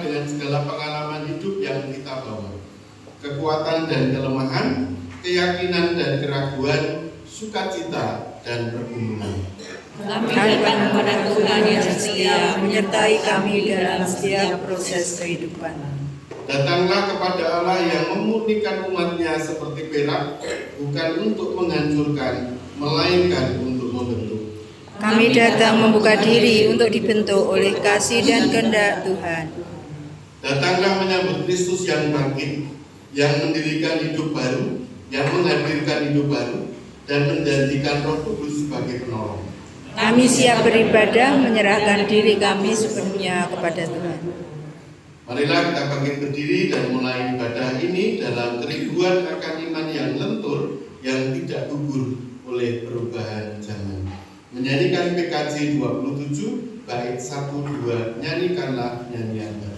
dengan segala pengalaman hidup yang kita bawa, kekuatan dan kelemahan, keyakinan dan keraguan, sukacita dan pergumulan. Kami datang kepada Tuhan yang setia menyertai kami dalam setiap proses kehidupan. Datanglah kepada Allah yang memurnikan umatnya seperti perak, bukan untuk menghancurkan, melainkan untuk membentuk. Kami datang membuka diri untuk dibentuk oleh kasih dan kehendak Tuhan. Datanglah menyambut Kristus yang bangkit, yang mendirikan hidup baru, yang menghadirkan hidup baru, dan menjanjikan Roh Kudus sebagai penolong. Kami siap beribadah, menyerahkan diri kami sepenuhnya kepada Tuhan. Marilah kita bangkit berdiri dan mulai ibadah ini dalam kerinduan akan iman yang lentur, yang tidak gugur oleh perubahan zaman. Menyanyikan PKJ 27, bait 1-2, nyanyikanlah nyanyian baru.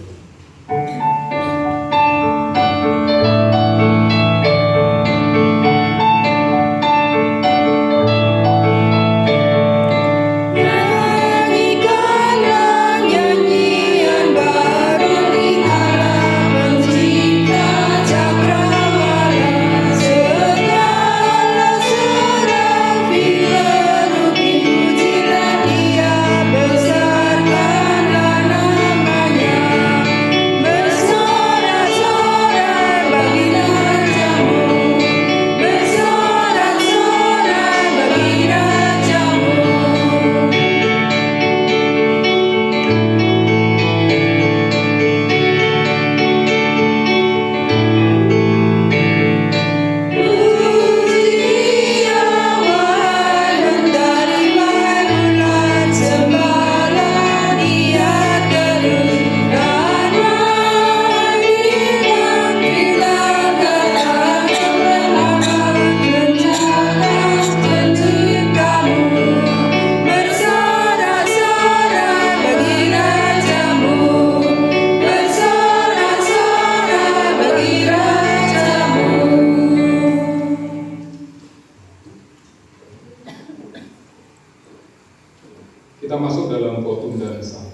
Kita masuk dalam potum dansa.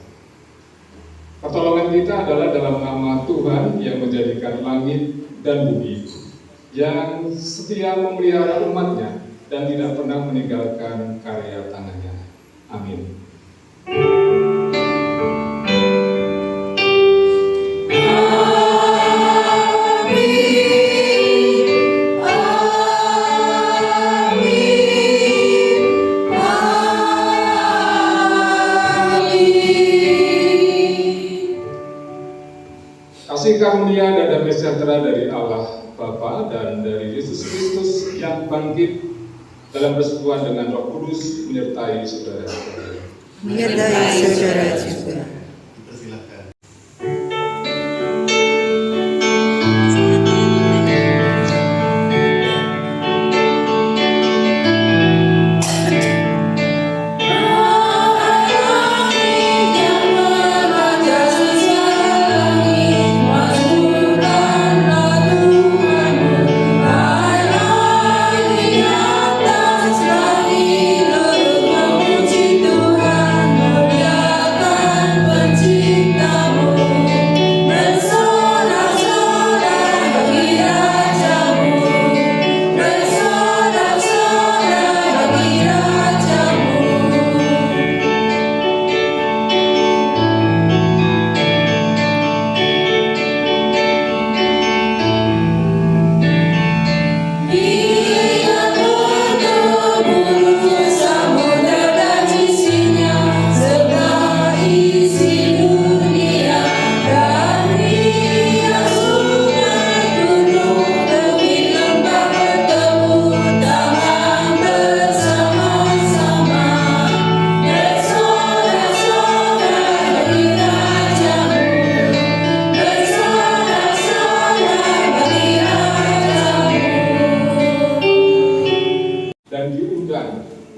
Pertolongan kita adalah dalam nama Tuhan yang menjadikan langit dan bumi, yang setia memelihara umatnya dan tidak pernah meninggalkan karya tangannya. Amin. Kasih karunia dan damai sejahtera dari Allah Bapa dan dari Yesus Kristus yang bangkit dalam persekutuan dengan Roh Kudus menyertai saudara-saudara. Menyertai saudara juga. Dipersilakan.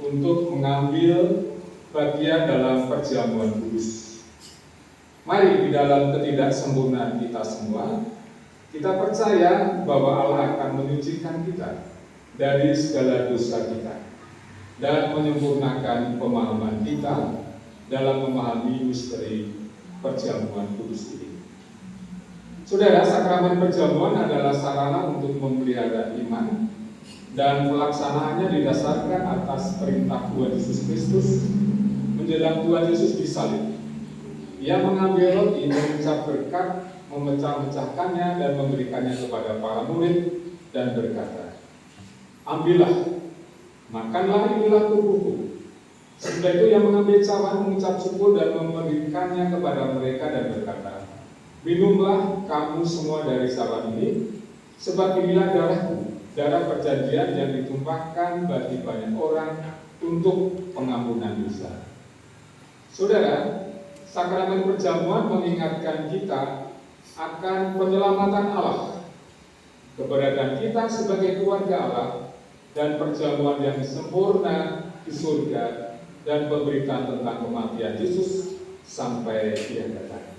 Untuk mengambil bagian dalam perjamuan kudus. Mari di dalam ketidaksempurnaan kita semua, kita percaya bahwa Allah akan menyucikan kita dari segala dosa kita dan menyempurnakan pemahaman kita dalam memahami misteri perjamuan kudus ini. Saudara, sakramen perjamuan adalah sarana untuk memelihara iman dan pelaksanaannya didasarkan atas perintah Tuhan Yesus Kristus menjelang Tuhan Yesus disalib. Ia mengambil roti, mengucap berkat, memecah-mecahkannya dan memberikannya kepada para murid dan berkata, "Ambillah, makanlah, inilah tubuhku." Setelah itu ia mengambil cawan, mengucap syukur dan memberikannya kepada mereka dan berkata, "Minumlah kamu semua dari cawan ini, sebab inilah darahku, darah perjanjian yang ditumpahkan bagi banyak orang untuk pengampunan dosa." Saudara, sakramen perjamuan mengingatkan kita akan penyelamatan Allah, keberadaan kita sebagai keluarga Allah, dan perjamuan yang sempurna di surga, dan pemberitaan tentang kematian Yesus sampai Dia datang.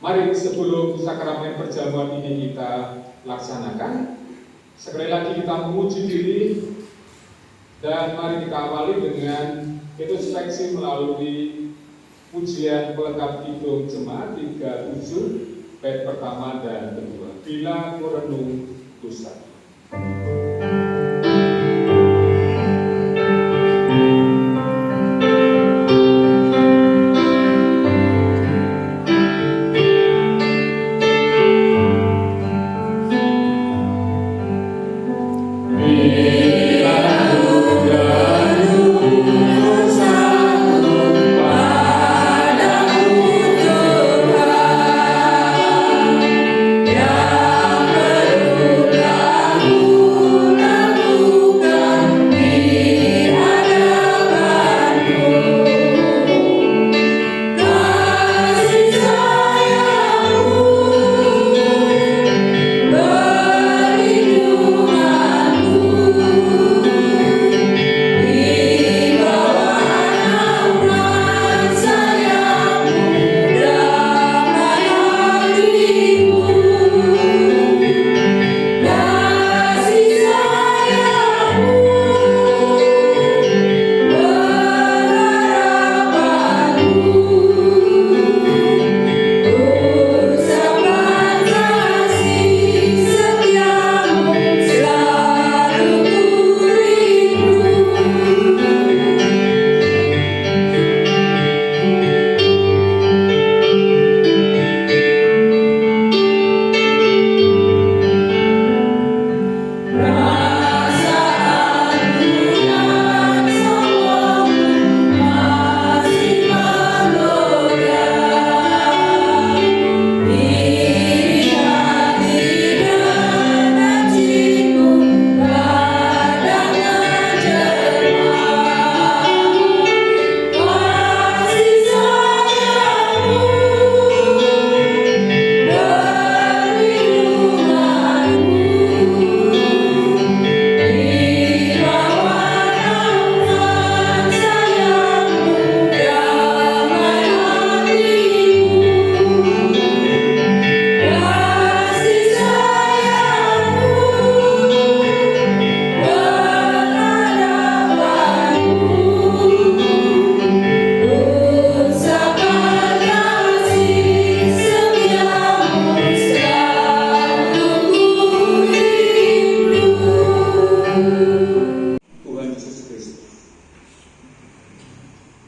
Mari sebelum sakramen perjamuan ini kita laksanakan, sekali lagi kita menguji diri, dan mari kita awali dengan introspeksi melalui pujian pelengkap Kidung Jemaat 37 bait pertama dan kedua. Bila ku renung dosa.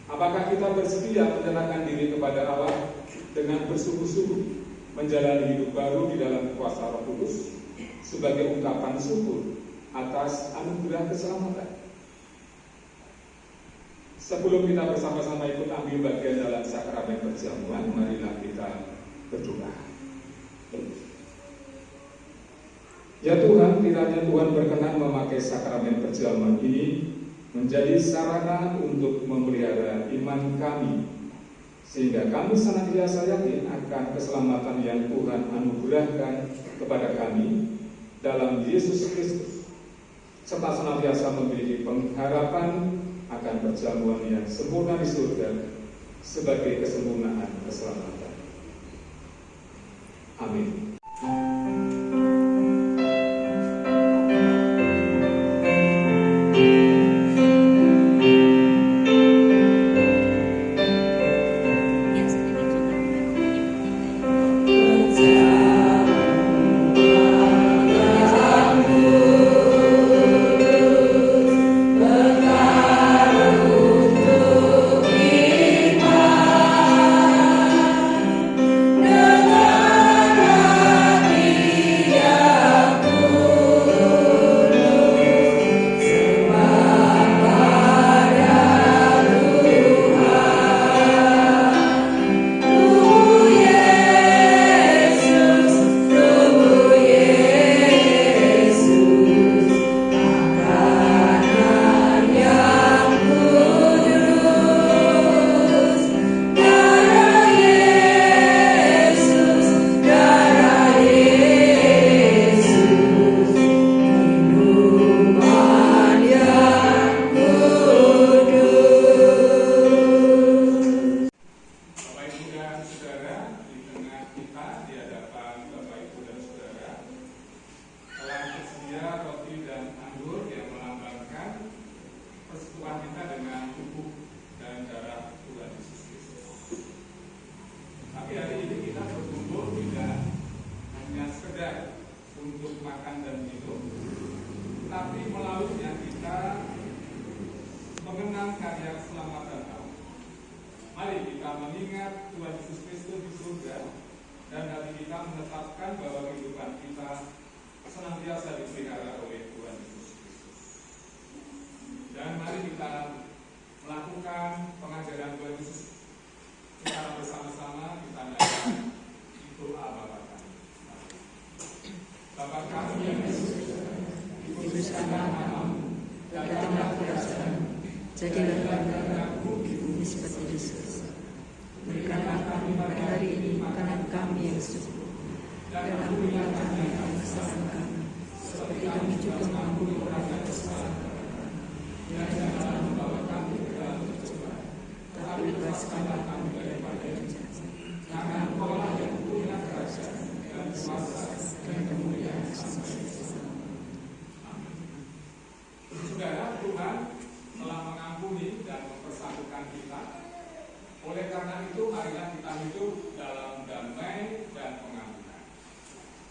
Apakah kita bersedia menyerahkan diri kepada Allah dengan bersungguh-sungguh menjalani hidup baru di dalam kuasa Roh Kudus sebagai ungkapan syukur atas anugerah keselamatan? Sebelum kita bersama-sama ikut ambil bagian dalam sakramen perjamuan, marilah kita berdoa. Ya Tuhan, kiranya Tuhan berkenan memakai sakramen perjamuan ini menjadi sarana untuk memelihara iman kami, sehingga kami senantiasa yakin akan keselamatan yang Tuhan anugerahkan kepada kami dalam Yesus Kristus, serta senantiasa memiliki pengharapan akan perjamuan yang sempurna di surga sebagai kesempurnaan keselamatan. Amin. Percayalah makan dan minum, tapi melaluinya kita mengenang karya keselamatan Allah. Mari kita mengingat Tuhan Yesus Kristus di surga, dan hati kita menetapkan bahwa kehidupan kita senantiasa dipelihara oleh Tuhan Yesus Kristus. Dan mari kita melakukan pengajaran Tuhan Yesus secara bersama-sama. Kita naikkan doa Bapa kami. Bapa kami yang di surga, Dikuduskanlah namamu, datanglah kerajaanmu, jadilah kehendakmu di bumi seperti di surga. Berikanlah kami pada hari ini makanan kami yang cukup, dan ampunilah kami akan kesalahan kami, seperti kami juga mengampuni orang yang bersalah kepada kami. Dan janganlah membawa kami ke dalam pencobaan, tetapi bebaskanlah kami daripada yang jahat. Karena Engkau-lah yang punya kerajaan dan kuasa dan kemuliaan sampai selama-lamanya. Saudara, Tuhan telah mengampuni dan mempersatukan kita. Oleh karena itu, marilah kita hidup dalam damai dan pengampunan.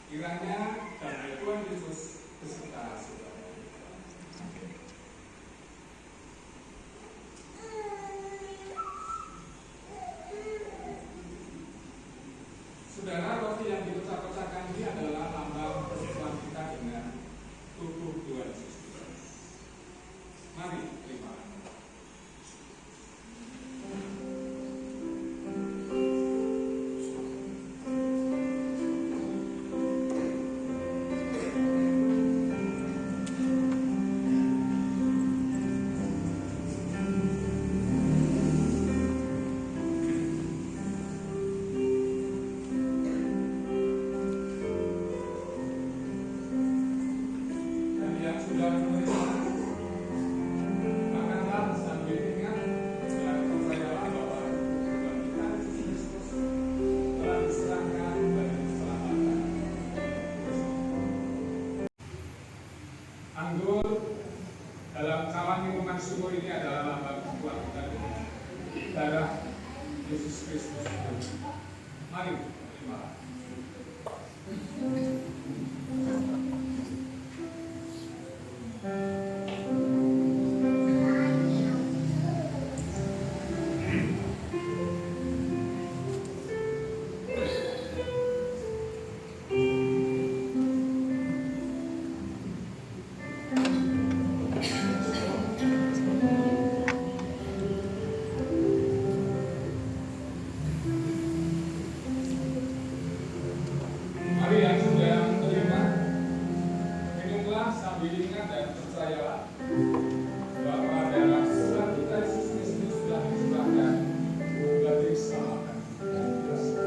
Kiranya damai Tuhan Yesus beserta saudara. Saudara, roti yang dipecah-pecahkan ini adalah lambang persekutuan kita dengan tubuh Tuhan Yesus Kristus. Mari terima. Anggur dalam cawan minuman syukur ini adalah lambang kuat kita dengan darah Yesus Kristus. Mari terima. Mari yang sudah menerima, minumlah sambil ingat dan percayalah bahwa darah surat kita Yesus Kristus sudah disediakan bagi keselamatan dan dosa.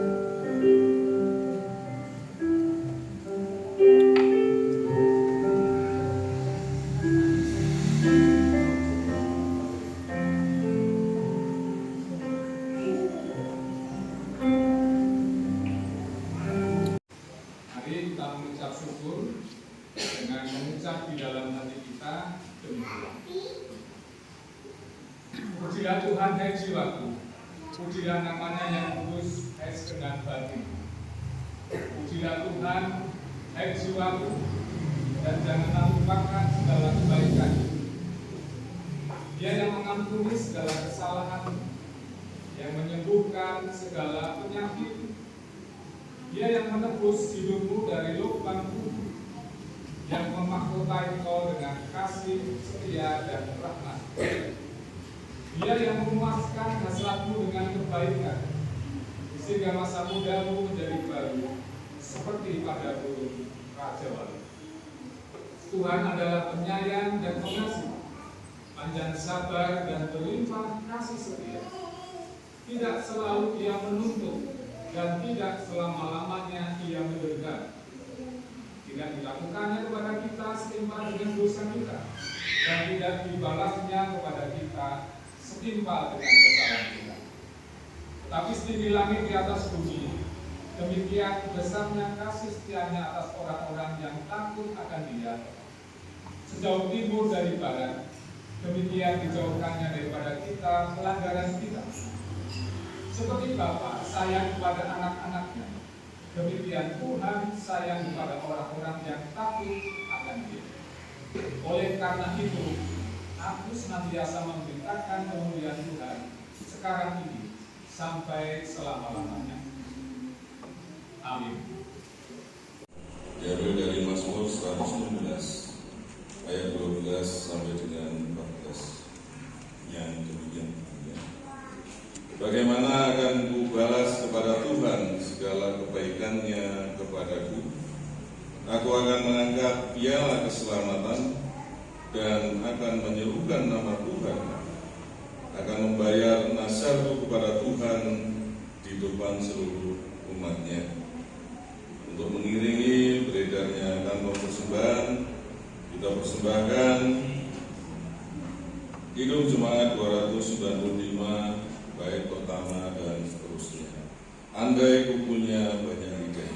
Mari kita mengucap syukur dengan mengucap di dalam hati kita demikian. Pujilah Tuhan, hai jiwaku, pujilah namanya yang kudus, hai segenap batin. Pujilah Tuhan, hai jiwaku, dan janganlah lupakan segala kebaikan. Dia yang mengampuni segala kesalahan, yang menyembuhkan segala penyakit. Dia yang menebus hidupmu dari lubang kubur, yang memahkotai kau dengan kasih, setia, dan rahmat. Dia yang memuaskan hasratmu dengan kebaikan, sehingga masa mudamu menjadi baru, seperti pada burung raja wali. Tuhan adalah penyayang dan pengasih, panjang sabar dan berlimpah kasih setia. Tidak selalu Ia menuntut, dan tidak selama-lamanya Ia mendendam. Tidak dilakukannya kepada kita setimpal dengan dosa kita, dan tidak dibalasnya kepada kita setimpal dengan kesalahan kita. Tapi setinggi langit di atas bumi, demikian besarnya kasih setianya atas orang-orang yang takut akan Dia. Sejauh timur dari barat, demikian dijauhkannya daripada kita pelanggaran kita. Seperti Bapa sayang kepada anak-anaknya, demikian Tuhan sayang kepada orang-orang yang takut akan Dia. Oleh karena itu, aku senantiasa memberitakan kemuliaan Tuhan sekarang ini sampai selama-lamanya. Amin. Diambil dari Mazmur 116 ayat 12 sampai dengan 14 yang demikian. Bagaimana akan ku balas kepada Tuhan segala kebaikannya kepadaku? Aku akan mengangkat piala keselamatan dan akan menyerukan nama Tuhan. Akan membayar nasarku kepada Tuhan di depan seluruh umatnya. Untuk mengiringi beredarnya kantong persembahan, kita persembahkan Kidung Jemaat 295 bait pertama dan seterusnya. Andai ku punya banyak ide.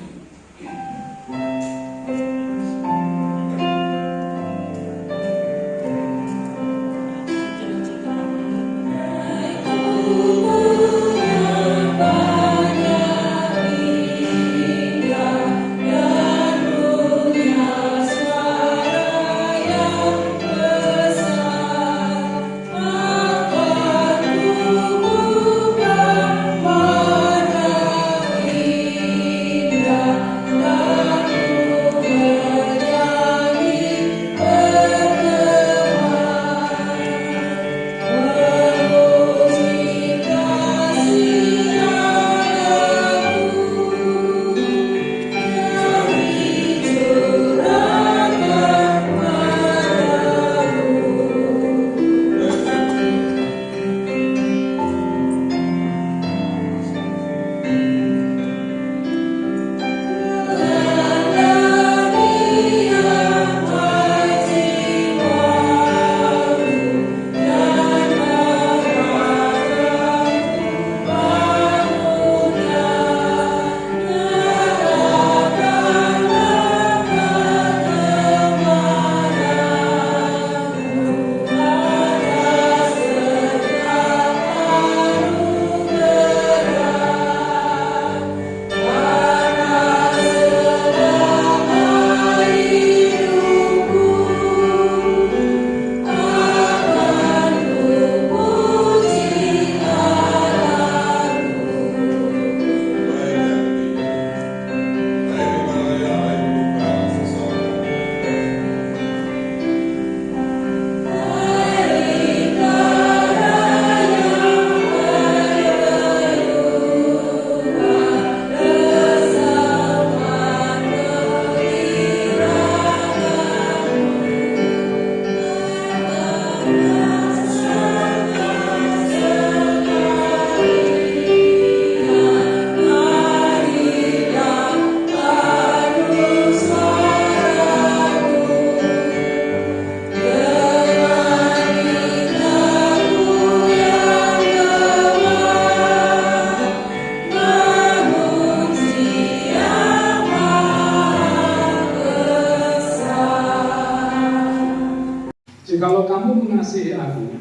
Jikalau kamu mengasihi aku,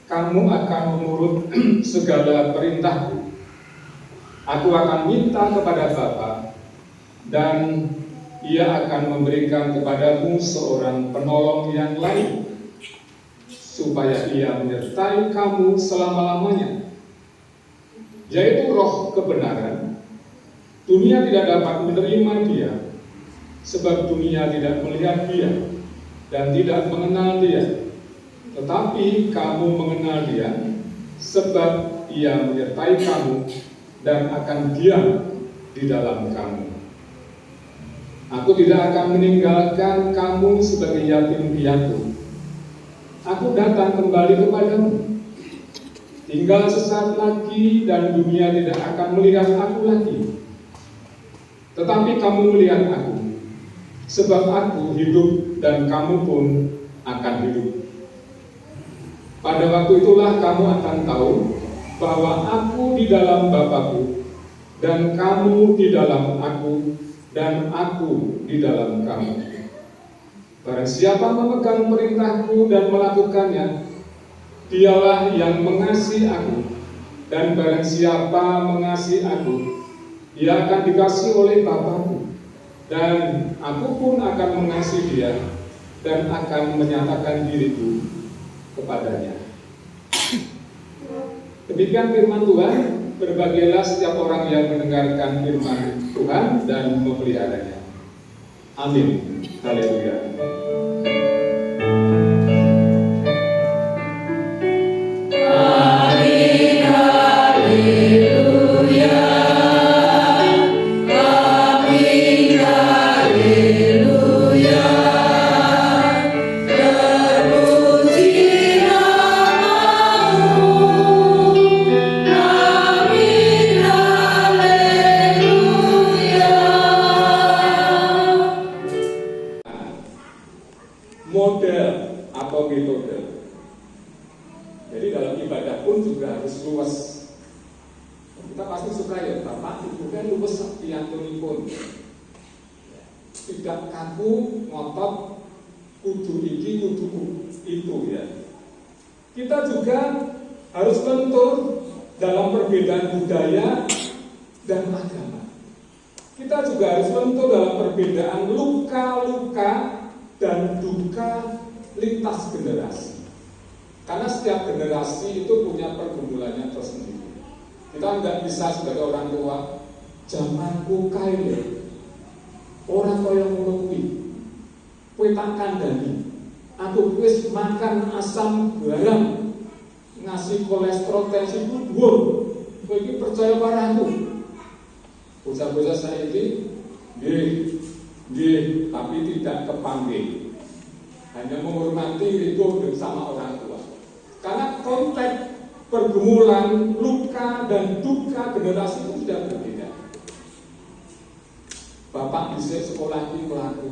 kamu akan menurut segala perintahku. Aku akan minta kepada Bapa, dan Ia akan memberikan kepadamu seorang penolong yang lain, supaya Ia menyertai kamu selama-lamanya, yaitu Roh kebenaran. Dunia tidak dapat menerima Dia, sebab dunia tidak melihat Dia dan tidak mengenal Dia. Tetapi kamu mengenal Dia, sebab Ia menyertai kamu dan akan diam di dalam kamu. Aku tidak akan meninggalkan kamu sebagai yatim piatu. Aku datang kembali kepadamu. Tinggal sesaat lagi dan dunia tidak akan melihat aku lagi. Tetapi kamu melihat aku, sebab aku hidup dan kamu pun akan hidup. Pada waktu itulah kamu akan tahu bahwa aku di dalam Bapa-Ku, dan kamu di dalam aku, dan aku di dalam kamu. Barang siapa memegang perintahku dan melakukannya, dialah yang mengasihi aku. Dan barang siapa mengasihi aku, ia akan dikasihi oleh Bapa-Ku, Dan aku pun akan mengasihi dia dan akan menyatakan diriku kepadanya. Demikian firman Tuhan. Berbahagialah setiap orang yang mendengarkan firman Tuhan dan memeliharanya. Amin. Haleluya. Model atau metode. Jadi dalam ibadah pun juga harus luwes. Kita pasti suka ya, Bapak Ibu kan luwes piantunipun. Tidak kaku ngotot kudu iki kudu itu ya. Kita juga harus lentur dalam perbedaan budaya dan agama. Kita juga harus lentur dalam perbedaan luka-luka dan duka lintas generasi. Karena setiap generasi itu punya pergumulannya tersendiri. Kita nggak bisa sebagai orang tua, zamanku kae orang kaya ngono kuwi. Kowe tak kandhani. Aku wis makan asam garam, ngasih kolesterol tensiku dhuwur. Kowe iki percaya karo aku. Bocah-bocah saiki nggih, tapi tidak kepanggih. Hanya menghormati ridho sama orang tua. Karena konteks pergumulan, luka dan duka generasi itu sudah berbeda. Bapak bisa sekolah ini melaku.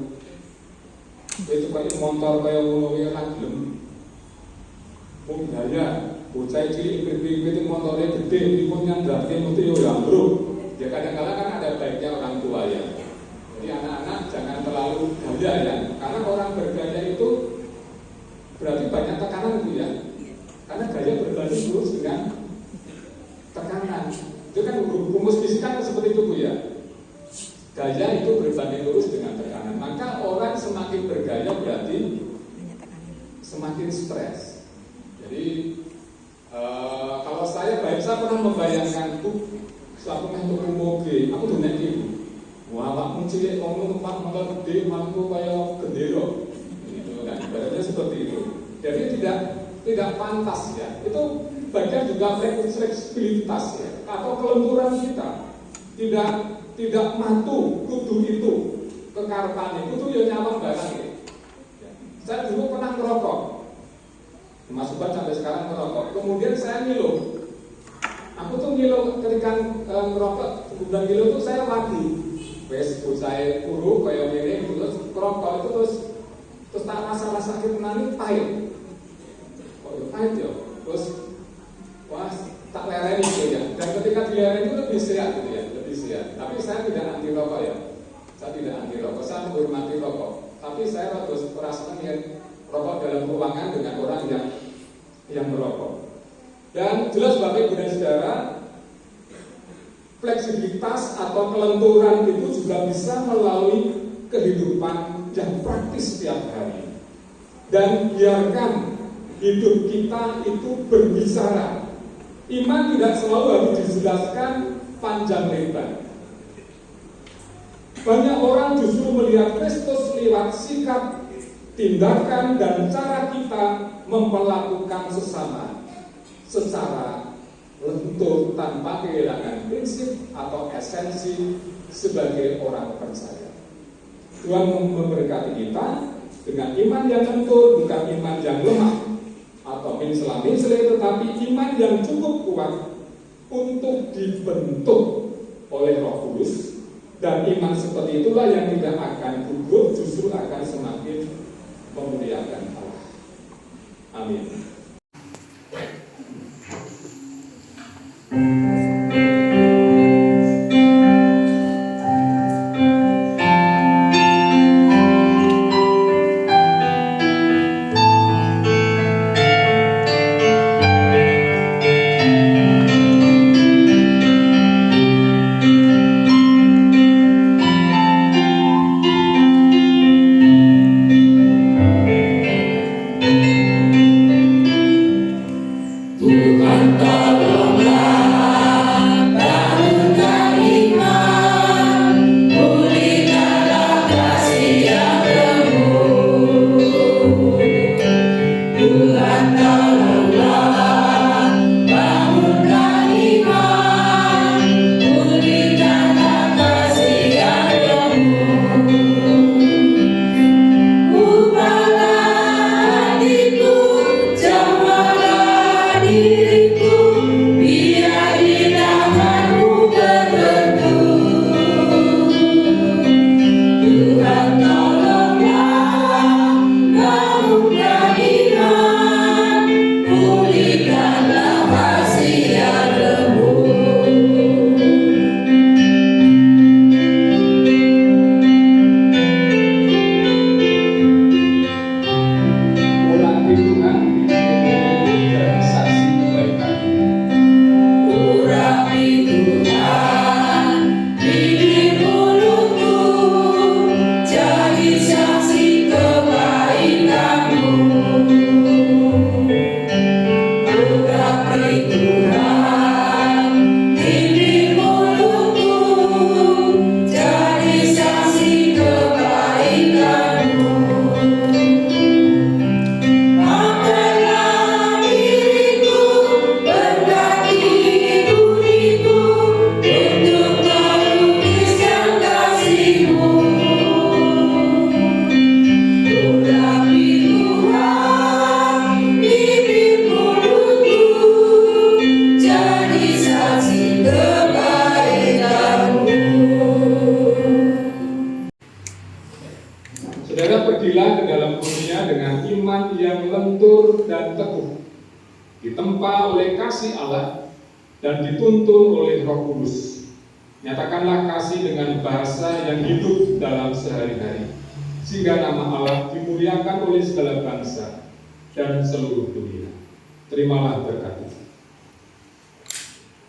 Itu kayak motor kayak ngono ya kan gelem. Wong daya, bocah cilik itu motornya gede, dipun nyandrake mesti yo ambruk. Ya kadang-kadang kan ada baiknya orang tua ya. Jadi anak-anak jangan terlalu gaya ya, karena orang bergaya itu berarti banyak tekanan itu ya. Karena gaya berbanding lurus dengan tekanan. Itu kan rumus fisika kan seperti itu Bu ya. Gaya itu berbanding lurus dengan tekanan. Maka orang semakin bergaya berarti semakin stres. Jadi kalau saya pernah membayangkan suatu untuk mobil, aku tuh naik ibu. Wah, awakmu cilik kono numpak motor gede, mampu kaya gendera. Gitu kan. Ibaratnya seperti itu. Jadi tidak pantas ya. Itu bagian juga fleksibilitas ya, atau kelenturan kita. Tidak matu kudu itu kekarepane. Kudu ya nyawang barang ya. Saya dulu pernah merokok. Mas Sobat sampai sekarang merokok. Kemudian saya ngilu. Aku tuh ngilu ketika merokok, bulan ngilu tuh saya lagi. Wes saya kuru kaya ngene terus merokok itu terus tak rasa sakit pahit. Kok ya pahit ya? Terus wah tak lereni gitu ya. Dan ketika dilereni itu lebih sehat gitu ya, lebih sehat. Tapi saya tidak anti rokok ya. Saya tidak anti rokok, saya menghormati rokok. Tapi saya harus merasakan yang rokok dalam ruangan dengan orang yang merokok. Dan jelas Bapak Ibu dan Saudara, fleksibilitas atau kelenturan itu juga bisa melalui kehidupan yang praktis setiap hari. Dan biarkan hidup kita itu berbicara. Iman tidak selalu harus dijelaskan panjang lebar. Banyak orang justru melihat Kristus lewat sikap, tindakan, dan cara kita memperlakukan sesama secara lentur tanpa kehilangan prinsip atau esensi sebagai orang percaya. Tuhan memberkati kita dengan iman yang lentur, bukan iman yang lemah atau minsela-minsele, tetapi iman yang cukup kuat untuk dibentuk oleh Roh Kudus. Dan iman seperti itulah yang tidak akan gugur, justru akan semakin memuliakan Allah. Amin. dan teguh, ditempa oleh kasih Allah dan dituntun oleh Roh Kudus. Nyatakanlah kasih dengan bahasa yang hidup dalam sehari-hari, sehingga nama Allah dimuliakan oleh segala bangsa dan seluruh dunia. Terimalah berkat itu.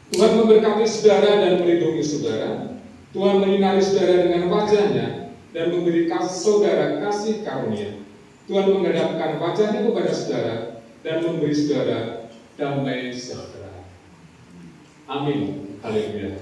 Tuhan memberkati saudara dan melindungi saudara. Tuhan menyinari saudara dengan wajah-Nya dan memberi saudara kasih karunia. Tuhan menghadapkan wajah-Nya kepada saudara dan memberi saudara damai sejahtera. Amin. Haleluya.